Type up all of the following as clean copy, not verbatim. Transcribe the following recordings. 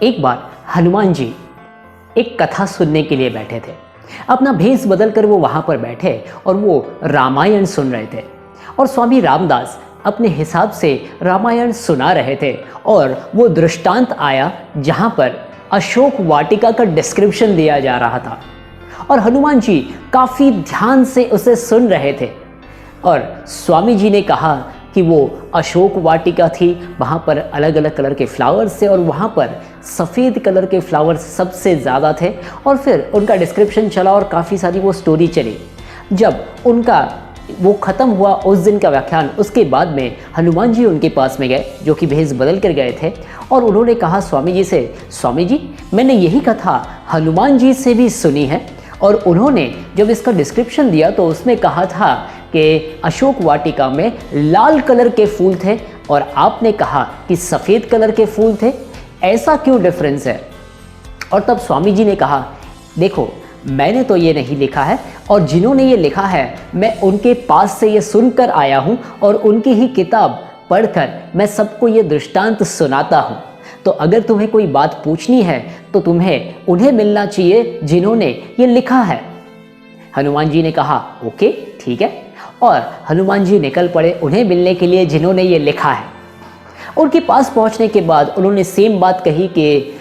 एक बार हनुमान जी एक कथा सुनने के लिए बैठे थे। अपना भेष बदलकर वो वहाँ पर बैठे और वो रामायण सुन रहे थे और स्वामी रामदास अपने हिसाब से रामायण सुना रहे थे और वो दृष्टांत आया जहाँ पर अशोक वाटिका का डिस्क्रिप्शन दिया जा रहा था और हनुमान जी काफ़ी ध्यान से उसे सुन रहे थे और स्वामी जी ने कहा कि वो अशोक वाटिका थी, वहाँ पर अलग अलग कलर के फ्लावर्स थे और वहाँ पर सफ़ेद कलर के फ्लावर्स सबसे ज़्यादा थे। और फिर उनका डिस्क्रिप्शन चला और काफ़ी सारी वो स्टोरी चली। जब उनका वो ख़त्म हुआ उस दिन का व्याख्यान, उसके बाद में हनुमान जी उनके पास में गए जो कि भेष बदल कर गए थे और उन्होंने कहा स्वामी जी से, स्वामी जी मैंने यही कथा हनुमान जी से भी सुनी है और उन्होंने जब इसका डिस्क्रिप्शन दिया तो उसमें कहा था कि अशोक वाटिका में लाल कलर के फूल थे और आपने कहा कि सफ़ेद कलर के फूल थे, ऐसा क्यों डिफरेंस है? और तब स्वामी जी ने कहा, देखो मैंने तो ये नहीं लिखा है और जिन्होंने ये लिखा है मैं उनके पास से ये सुनकर आया हूँ और उनकी ही किताब पढ़कर मैं सबको ये दृष्टांत सुनाता हूँ। तो अगर तुम्हें कोई बात पूछनी है तो तुम्हें उन्हें मिलना चाहिए जिन्होंने ये लिखा है। हनुमान जी ने कहा ओके ठीक है और हनुमान जी निकल पड़े उन्हें मिलने के लिए जिन्होंने ये लिखा है। उनके पास पहुंचने के बाद उन्होंने सेम बात कही कि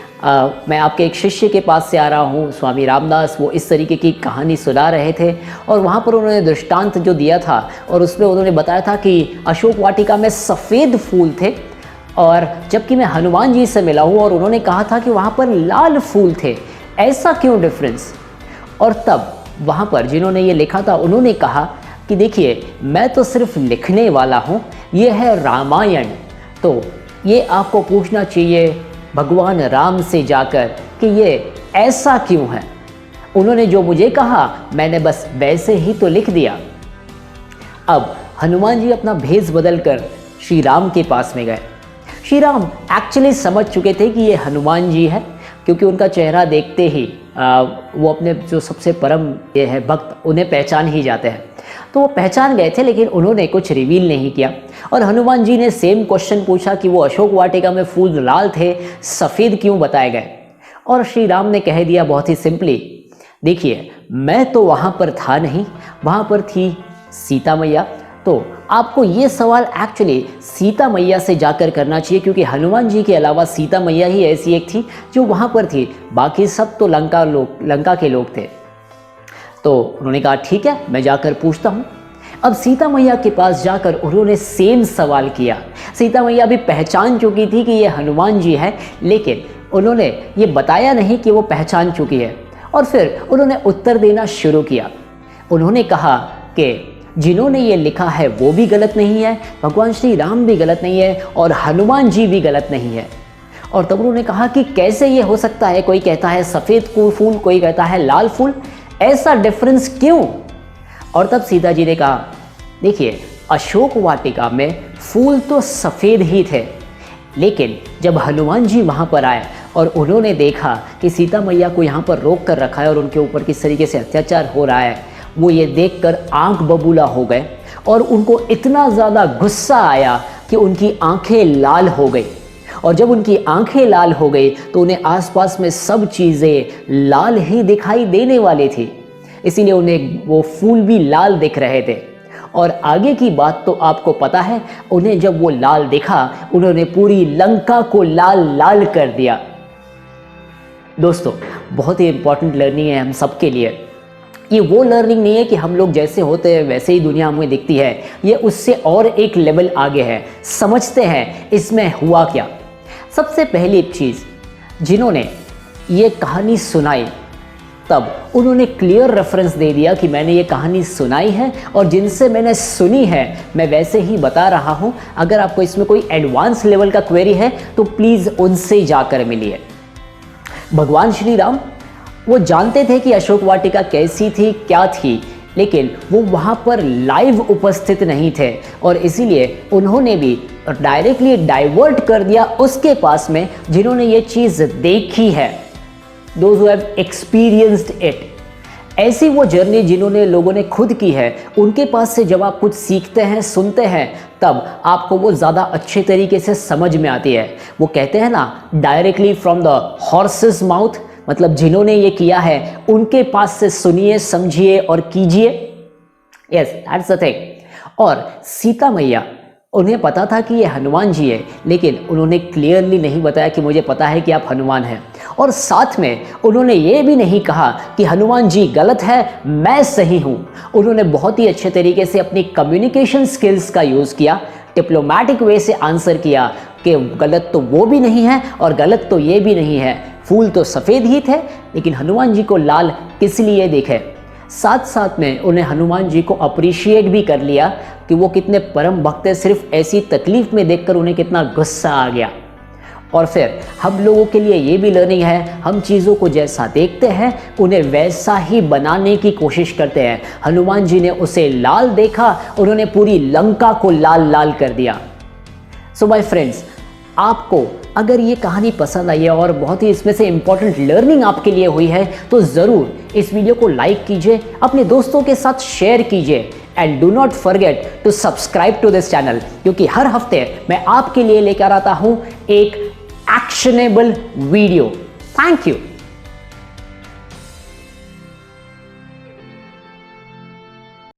मैं आपके एक शिष्य के पास से आ रहा हूँ, स्वामी रामदास, वो इस तरीके की कहानी सुना रहे थे और वहाँ पर उन्होंने दृष्टांत जो दिया था और उसमें उन्होंने बताया था कि अशोक वाटिका में सफ़ेद फूल थे और जबकि मैं हनुमान जी से मिला हूँ और उन्होंने कहा था कि वहाँ पर लाल फूल थे, ऐसा क्यों डिफरेंस? और तब वहाँ पर जिन्होंने ये लिखा था उन्होंने कहा कि देखिए मैं तो सिर्फ लिखने वाला हूँ, ये है रामायण, तो ये आपको पूछना चाहिए भगवान राम से जाकर कि ये ऐसा क्यों है। उन्होंने जो मुझे कहा मैंने बस वैसे ही तो लिख दिया। अब हनुमान जी अपना भेष बदलकर श्री राम के पास में गए। श्री राम एक्चुअली समझ चुके थे कि ये हनुमान जी है क्योंकि उनका चेहरा देखते ही वो अपने जो सबसे परम ये है भक्त उन्हें पहचान ही जाते हैं, तो वो पहचान गए थे लेकिन उन्होंने कुछ रिवील नहीं किया। और हनुमान जी ने सेम क्वेश्चन पूछा कि वो अशोक वाटिका में फूल लाल थे, सफ़ेद क्यों बताए गए? और श्री राम ने कह दिया बहुत ही सिंपली, देखिए मैं तो वहाँ पर था नहीं, वहाँ पर थी सीता मैया, तो आपको ये सवाल एक्चुअली सीता मैया से जाकर करना चाहिए क्योंकि हनुमान जी के अलावा सीता मैया ही ऐसी एक थी जो वहाँ पर थी, बाकी सब तो लंका के लोग थे। तो उन्होंने कहा ठीक है मैं जाकर पूछता हूँ। अब सीता मैया के पास जाकर उन्होंने सेम सवाल किया। सीता मैया भी पहचान चुकी थी कि ये हनुमान जी है लेकिन उन्होंने ये बताया नहीं कि वो पहचान चुकी है और फिर उन्होंने उत्तर देना शुरू किया। उन्होंने कहा कि जिन्होंने ये लिखा है वो भी गलत नहीं है, भगवान श्री राम भी गलत नहीं है और हनुमान जी भी गलत नहीं है। और तब उन्होंने कहा कि कैसे ये हो सकता है, कोई कहता है सफ़ेद फूल, कोई कहता है लाल फूल, ऐसा डिफरेंस क्यों? और तब सीता जी ने कहा देखिए अशोक वाटिका में फूल तो सफ़ेद ही थे लेकिन जब हनुमान जी वहाँ पर आए और उन्होंने देखा कि सीता मैया को यहाँ पर रोक कर रखा है और उनके ऊपर किस तरीके से अत्याचार हो रहा है, वो ये देखकर आंख बबूला हो गए और उनको इतना ज़्यादा गुस्सा आया कि उनकी आंखें लाल हो गई। और जब उनकी आंखें लाल हो गई तो उन्हें आसपास में सब चीज़ें लाल ही दिखाई देने वाली थी, इसीलिए उन्हें वो फूल भी लाल दिख रहे थे। और आगे की बात तो आपको पता है, उन्हें जब वो लाल दिखा उन्होंने पूरी लंका को लाल लाल कर दिया। दोस्तों बहुत ही इंपॉर्टेंट लर्निंग है हम सब के लिए। ये वो लर्निंग नहीं है कि हम लोग जैसे होते हैं वैसे ही दुनिया हमें दिखती है, ये उससे और एक लेवल आगे है। समझते हैं इसमें हुआ क्या। सबसे पहली चीज़, जिन्होंने ये कहानी सुनाई तब उन्होंने क्लियर रेफरेंस दे दिया कि मैंने ये कहानी सुनाई है और जिनसे मैंने सुनी है मैं वैसे ही बता रहा हूँ। अगर आपको इसमें कोई एडवांस लेवल का क्वेरी है तो प्लीज़ उनसे जाकर मिलिए। भगवान श्री राम वो जानते थे कि अशोक वाटिका कैसी थी, क्या थी, लेकिन वो वहाँ पर लाइव उपस्थित नहीं थे और इसीलिए उन्होंने भी डायरेक्टली डाइवर्ट कर दिया उसके पास में जिन्होंने ये चीज़ देखी है, those who have experienced it। ऐसी वो जर्नी जिन्होंने लोगों ने खुद की है, उनके पास से जब आप कुछ सीखते हैं, सुनते हैं, तब आपको वो ज़्यादा अच्छे तरीके से समझ में आती है। वो कहते हैं ना, directly from the horses mouth, मतलब जिन्होंने ये किया है उनके पास से सुनिए, समझिए और कीजिए। Yes, that's the thing. और सीता मैया, उन्हें पता था कि ये हनुमान जी है, लेकिन उन्होंने क्लियरली नहीं बताया कि मुझे पता है कि आप हनुमान हैं। और साथ में उन्होंने ये भी नहीं कहा कि हनुमान जी गलत है, मैं सही हूँ। उन्होंने बहुत ही अच्छे तरीके से अपनी कम्युनिकेशन स्किल्स का यूज़ किया, डिप्लोमेटिक वे से आंसर किया कि गलत तो वो भी नहीं है और गलत तो ये भी नहीं है। फूल तो सफ़ेद ही थे, लेकिन हनुमान जी को लाल किस लिए देखे। साथ साथ में उन्हें हनुमान जी को अप्रिशिएट भी कर लिया कि वो कितने परम भक्त हैं, सिर्फ ऐसी तकलीफ में देखकर उन्हें कितना गुस्सा आ गया। और फिर हम लोगों के लिए ये भी लर्निंग है, हम चीज़ों को जैसा देखते हैं उन्हें वैसा ही बनाने की कोशिश करते हैं। हनुमान जी ने उसे लाल देखा, उन्होंने पूरी लंका को लाल लाल कर दिया। सो माय फ्रेंड्स, आपको अगर ये कहानी पसंद आई है और बहुत ही इसमें से इंपॉर्टेंट लर्निंग आपके लिए हुई है, तो ज़रूर इस वीडियो को लाइक कीजिए, अपने दोस्तों के साथ शेयर कीजिए and do not forget to subscribe to this channel, क्योंकि हर हफ्ते मैं आपके लिए लेकर आता हूँ एक एक्शनेबल वीडियो। Thank you.